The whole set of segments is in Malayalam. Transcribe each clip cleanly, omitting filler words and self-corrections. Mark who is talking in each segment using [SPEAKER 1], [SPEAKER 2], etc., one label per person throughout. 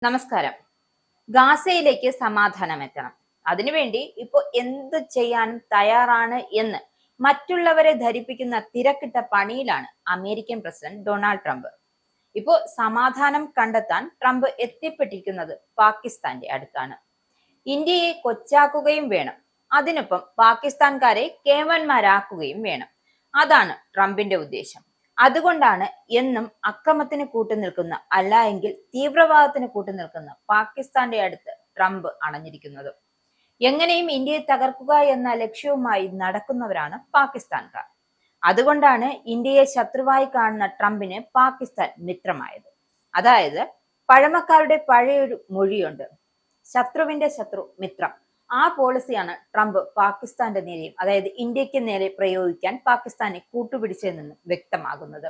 [SPEAKER 1] നമസ്കാരം. ഗാസയിലേക്ക് സമാധാനം എത്തണം. അതിനുവേണ്ടി ഇപ്പോൾ എന്ത് ചെയ്യാനും തയ്യാറാണ് എന്ന് മറ്റുള്ളവരെ ധരിപ്പിക്കുന്ന തിരക്കിട്ട പണിയിലാണ് അമേരിക്കൻ പ്രസിഡന്റ് ഡൊണാൾഡ് ട്രംപ്. ഇപ്പോൾ സമാധാനം കണ്ടെത്താൻ ട്രംപ് എത്തിപ്പെട്ടിരിക്കുന്നത് പാകിസ്ഥാന്റെ അടുത്താണ്. ഇന്ത്യയെ കൊച്ചാക്കുകയും വേണം, അതിനൊപ്പം പാകിസ്ഥാൻകാരെ കേവന്മാരാക്കുകയും വേണം. അതാണ് ട്രംപിന്റെ ഉദ്ദേശം. അതുകൊണ്ടാണ് എന്നും അക്രമത്തിന് കൂട്ടുനിൽക്കുന്ന, അല്ല എങ്കിൽ തീവ്രവാദത്തിന് കൂട്ടുനിൽക്കുന്ന പാകിസ്ഥാന്റെ അടുത്ത് ട്രംപ് അണഞ്ഞിരിക്കുന്നത്. എങ്ങനെയും ഇന്ത്യയെ തകർക്കുക എന്ന ലക്ഷ്യവുമായി നടക്കുന്നവരാണ് പാകിസ്ഥാൻകാർ. അതുകൊണ്ടാണ് ഇന്ത്യയെ ശത്രുവായി കാണുന്ന ട്രംപിന് പാകിസ്ഥാൻ മിത്രമായത്. അതായത് പഴമക്കാരുടെ പഴയൊരു മൊഴിയുണ്ട്, ശത്രുവിന്റെ ശത്രു മിത്രം. ആ പോളിസിയാണ് ട്രംപ് പാകിസ്ഥാന്റെ നേരെയും, അതായത് ഇന്ത്യക്ക് നേരെ പ്രയോഗിക്കാൻ പാകിസ്ഥാനെ കൂട്ടുപിടിച്ചതെന്ന് വ്യക്തമാകുന്നത്.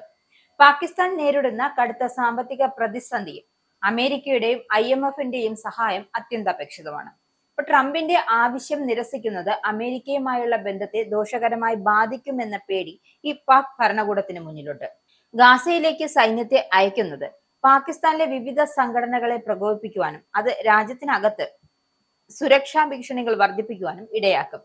[SPEAKER 1] പാകിസ്ഥാൻ നേരിടുന്ന കടുത്ത സാമ്പത്തിക പ്രതിസന്ധിയും അമേരിക്കയുടെയും IMFന്റെയും സഹായം അത്യന്താപേക്ഷിതമാണ്. ഇപ്പൊ ട്രംപിന്റെ ആവശ്യം നിരസിക്കുന്നത് അമേരിക്കയുമായുള്ള ബന്ധത്തെ ദോഷകരമായി ബാധിക്കുമെന്ന പേടി ഈ പാക് ഭരണകൂടത്തിന് മുന്നിലുണ്ട്. ഗാസയിലേക്ക് സൈന്യത്തെ അയക്കുന്നത് പാകിസ്ഥാനിലെ വിവിധ സംഘടനകളെ പ്രകോപിപ്പിക്കുവാനും അത് രാജ്യത്തിനകത്ത് സുരക്ഷാ ഭീഷണികൾ വർദ്ധിപ്പിക്കുവാനും ഇടയാക്കും.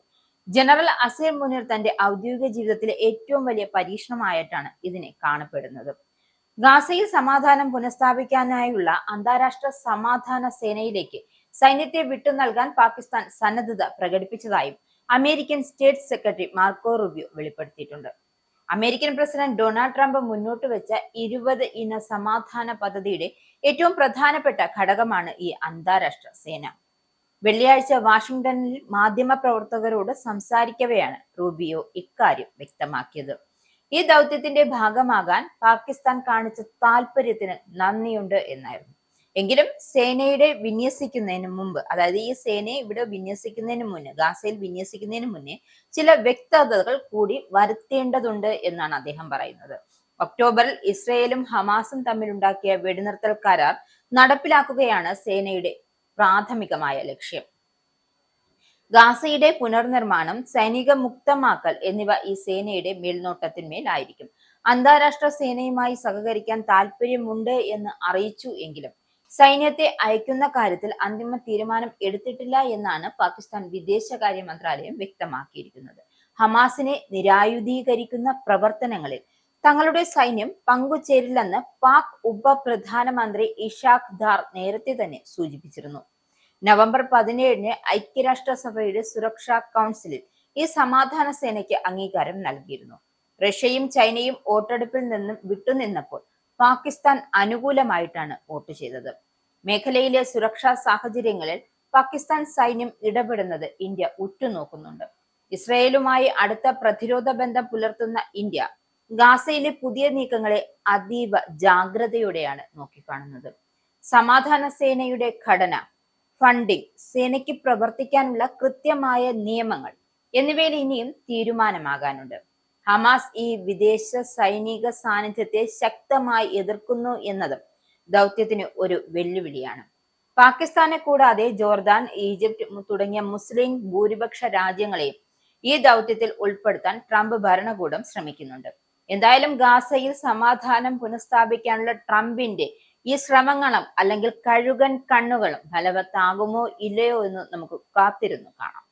[SPEAKER 1] ജനറൽ അസീർ മുനീർ തന്റെ ഔദ്യോഗിക ജീവിതത്തിലെ ഏറ്റവും വലിയ പരീക്ഷണമായിട്ടാണ് ഇതിനെ കാണപ്പെടുന്നത്. ഗാസയിൽ സമാധാനം പുനഃസ്ഥാപിക്കാനായുള്ള അന്താരാഷ്ട്ര സമാധാന സേനയിലേക്ക് സൈന്യത്തെ വിട്ടു നൽകാൻ പാകിസ്ഥാൻ സന്നദ്ധത പ്രകടിപ്പിച്ചതായും American state secretary Marco Rubio വെളിപ്പെടുത്തിയിട്ടുണ്ട്. അമേരിക്കൻ പ്രസിഡന്റ് ഡൊണാൾഡ് ട്രംപ് മുന്നോട്ട് വെച്ച 20 ഇന സമാധാന പദ്ധതിയുടെ ഏറ്റവും പ്രധാനപ്പെട്ട ഘടകമാണ് ഈ അന്താരാഷ്ട്ര സേന. വെള്ളിയാഴ്ച വാഷിംഗ്ടണിൽ മാധ്യമപ്രവർത്തകരോട് സംസാരിക്കവെയാണ് റൂബിയോ ഇക്കാര്യം വ്യക്തമാക്കിയത്. ഈ ദൗത്യത്തിന്റെ ഭാഗമാകാൻ പാകിസ്ഥാൻ കാണിച്ച താല്പര്യത്തിന് നന്ദിയുണ്ട് എന്നായിരുന്നു. എങ്കിലും സേനയുടെ വിന്യസിക്കുന്നതിന് മുമ്പ്, അതായത് ഈ സേനയെ ഇവിടെ വിന്യസിക്കുന്നതിന് മുന്നേ, ഗാസയിൽ വിന്യസിക്കുന്നതിന് മുന്നേ ചില വ്യക്തതകൾ കൂടി വരുത്തേണ്ടതുണ്ട് എന്നാണ് അദ്ദേഹം പറയുന്നത്. ഒക്ടോബറിൽ ഇസ്രയേലും ഹമാസും തമ്മിലുണ്ടാക്കിയ വെടിനിർത്തൽ കരാർ നടപ്പിലാക്കുകയാണ് സേനയുടെ പ്രാഥമികമായ ലക്ഷ്യം. ഗാസയുടെ പുനർനിർമ്മാണം, സൈനിക മുക്തമാക്കൽ എന്നിവ ഈ സേനയുടെ മേൽനോട്ടത്തിന്മേലായിരിക്കും. അന്താരാഷ്ട്ര സേനയുമായി സഹകരിക്കാൻ താല്പര്യമുണ്ട് എന്ന് അറിയിച്ചു എങ്കിലും സൈന്യത്തെ അയക്കുന്ന കാര്യത്തിൽ അന്തിമ തീരുമാനം എടുത്തിട്ടില്ല എന്നാണ് പാകിസ്ഥാൻ വിദേശകാര്യ മന്ത്രാലയം വ്യക്തമാക്കിയിരിക്കുന്നത്. ഹമാസിനെ നിരായുധീകരിക്കുന്ന പ്രവർത്തനങ്ങളിൽ തങ്ങളുടെ സൈന്യം പങ്കുചേരില്ലെന്ന് പാക് ഉപപ്രധാനമന്ത്രി ഇഷാഖ് ദാർ നേരത്തെ തന്നെ സൂചിപ്പിച്ചിരുന്നു. നവംബർ 17-ന് ഐക്യരാഷ്ട്രസഭയുടെ സുരക്ഷാ കൗൺസിലിൽ ഈ സമാധാന സേനയ്ക്ക് അംഗീകാരം നൽകിയിരുന്നു. റഷ്യയും ചൈനയും വോട്ടെടുപ്പിൽ നിന്നും വിട്ടുനിന്നപ്പോൾ പാകിസ്ഥാൻ അനുകൂലമായിട്ടാണ് വോട്ട് ചെയ്തത്. മേഖലയിലെ സുരക്ഷാ സാഹചര്യങ്ങളിൽ പാകിസ്ഥാൻ സൈന്യം ഇടപെടുന്നത് ഇന്ത്യ ഉറ്റുനോക്കുന്നുണ്ട്. ഇസ്രയേലുമായി അടുത്ത പ്രതിരോധ ബന്ധം പുലർത്തുന്ന ഇന്ത്യ ഗാസയിലെ പുതിയ നീക്കങ്ങളെ അതീവ ജാഗ്രതയോടെയാണ് നോക്കിക്കാണുന്നത്. സമാധാന സേനയുടെ ഘടന, ഫണ്ടിംഗ്, സേനയ്ക്ക് പ്രവർത്തിക്കാനുള്ള കൃത്യമായ നിയമങ്ങൾ എന്നിവയിൽ ഇനിയും തീരുമാനമാകാനുണ്ട്. ഹമാസ് ഈ വിദേശ സൈനിക സാന്നിധ്യത്തെ ശക്തമായി എതിർക്കുന്നു എന്നതും ദൗത്യത്തിന് ഒരു വെല്ലുവിളിയാണ്. പാകിസ്ഥാനെ കൂടാതെ ജോർദാൻ, ഈജിപ്ത് തുടങ്ങിയ മുസ്ലിം ഭൂരിപക്ഷ രാജ്യങ്ങളെയും ഈ ദൗത്യത്തിൽ ഉൾപ്പെടുത്താൻ ട്രംപ് ഭരണകൂടം ശ്രമിക്കുന്നുണ്ട്. എന്തായാലും ഗാസയിൽ സമാധാനം പുനഃസ്ഥാപിക്കാനുള്ള ട്രംപിന്റെ ഈ ശ്രമങ്ങളും അല്ലെങ്കിൽ കഴുകൻ കണ്ണുകളും ഫലവത്താകുമോ ഇല്ലയോ എന്ന് നമുക്ക് കാത്തിരുന്നു കാണാം.